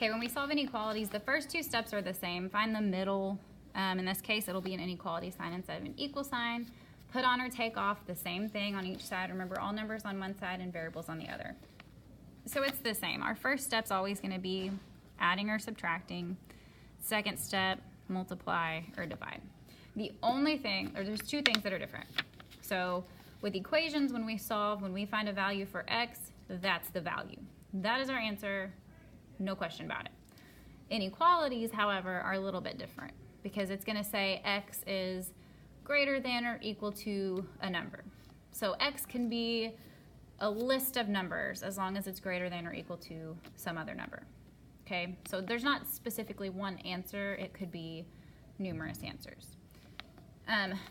Okay, when we solve inequalities, the first two steps are the same. Find the middle. In this case, it'll be an inequality sign instead of an equal sign. Put on or take off the same thing on each side. Remember, all numbers on one side and variables on the other. So it's the same. Our first step's always going to be adding or subtracting. Second step, multiply or divide. The only thing, or there's two things that are different. So with equations, when we solve, when we find a value for x, that's the value. That is our answer, no question about it. Inequalities, however, are a little bit different because it's going to say x is greater than or equal to a number. So x can be a list of numbers as long as it's greater than or equal to some other number. Okay, so there's not specifically one answer, it could be numerous answers.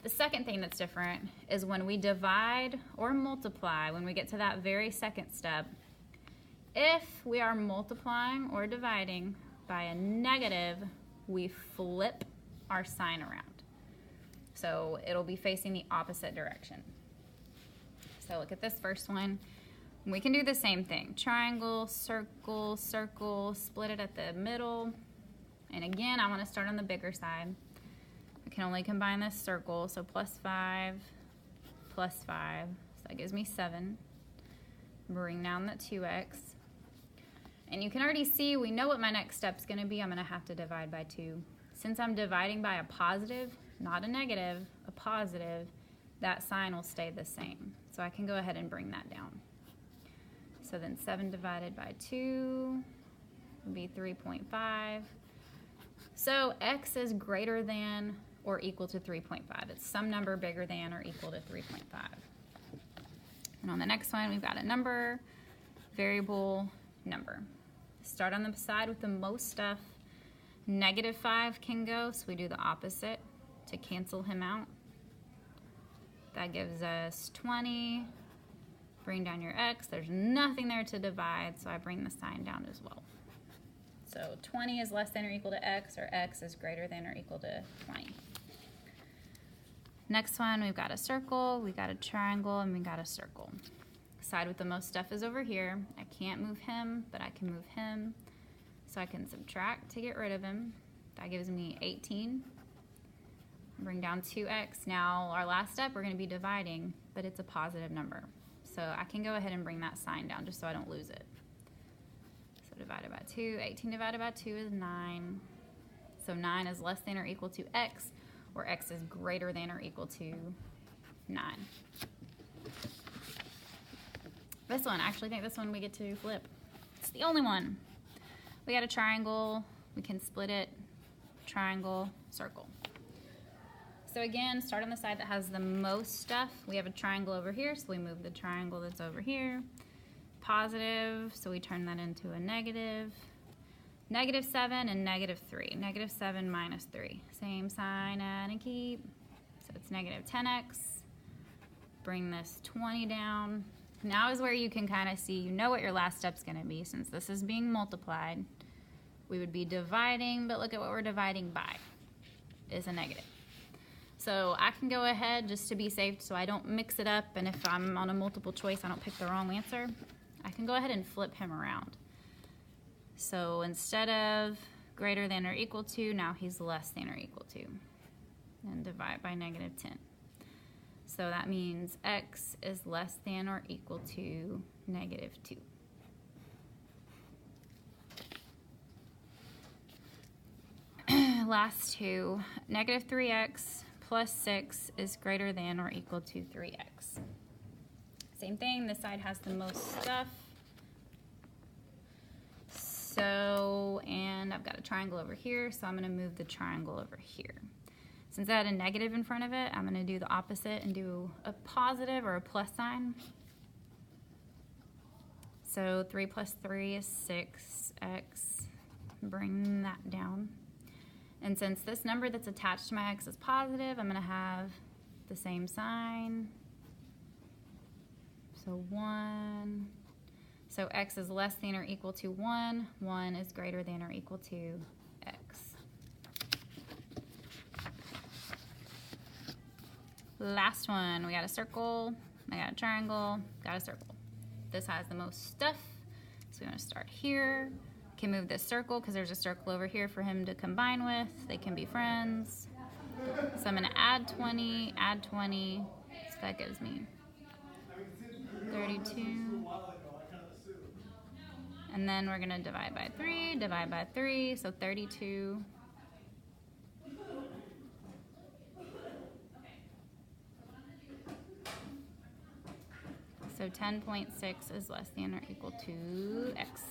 The second thing that's different is when we divide or multiply, when we get to that very second step, if we are multiplying or dividing by a negative, we flip our sign around. So it'll be facing the opposite direction. So look at this first one. We can do the same thing. Triangle, circle, circle, split it at the middle. And again, I want to start on the bigger side. I can only combine this circle, so plus 5, so that gives me 7. Bring down that 2x. And you can already see, we know what my next step's going to be. I'm going to have to divide by 2. Since I'm dividing by a positive, not a negative, a positive, that sign will stay the same. So I can go ahead and bring that down. So then 7 divided by 2 would be 3.5. So x is greater than or equal to 3.5. It's some number bigger than or equal to 3.5. And on the next one, we've got a number, variable, number. Start on the side with the most stuff. -5 can go, so we do the opposite to cancel him out. That gives us 20. Bring down your x. There's nothing there to divide, so I bring the sign down as well. So 20 is less than or equal to x, or x is greater than or equal to 20. Next one, we've got a circle, we've got a triangle, and we've got a circle. Side with the most stuff is over here. I can't move him, but I can move him. So I can subtract to get rid of him. That gives me 18. Bring down 2x. Now, our last step, we're going to be dividing, but it's a positive number. So I can go ahead and bring that sign down just so I don't lose it. So divided by 2, 18 divided by 2 is 9. So 9 is less than or equal to x, or x is greater than or equal to 9. This one, I actually think this one we get to flip. It's the only one. We got a triangle, we can split it, triangle, circle. So again, start on the side that has the most stuff. We have a triangle over here, so we move the triangle that's over here. Positive, so we turn that into a negative. -7 and -3. -7 minus 3. Same sign, add and keep. So it's -10x. Bring this 20 down. Now is where you can kind of see, you know what your last step's going to be. Since this is being multiplied, we would be dividing, but look at what we're dividing by. Is a negative. So I can go ahead just to be safe so I don't mix it up, and if I'm on a multiple choice I don't pick the wrong answer, I can go ahead and flip him around. So instead of greater than or equal to, now he's less than or equal to. And divide by -10. So that means x is less than or equal to -2. Last two, -3x plus 6 is greater than or equal to 3x. Same thing, this side has the most stuff. So, and I've got a triangle over here, so I'm going to move the triangle over here. Since I had a negative in front of it, I'm going to do the opposite and do a positive or a plus sign. So 3 plus 3 is 6x. Bring that down. And since this number that's attached to my x is positive, I'm going to have the same sign. So 1. So x is less than or equal to 1. 1 is greater than or equal to x. Last one, we got a circle, I got a triangle, got a circle. This has the most stuff, so we're going to start here, Can move this circle because there's a circle over here for him to combine with. They can be friends. So I'm going to add 20, so that gives me 32. And then we're going to divide by 3, so 32. So 10.6 is less than or equal to x.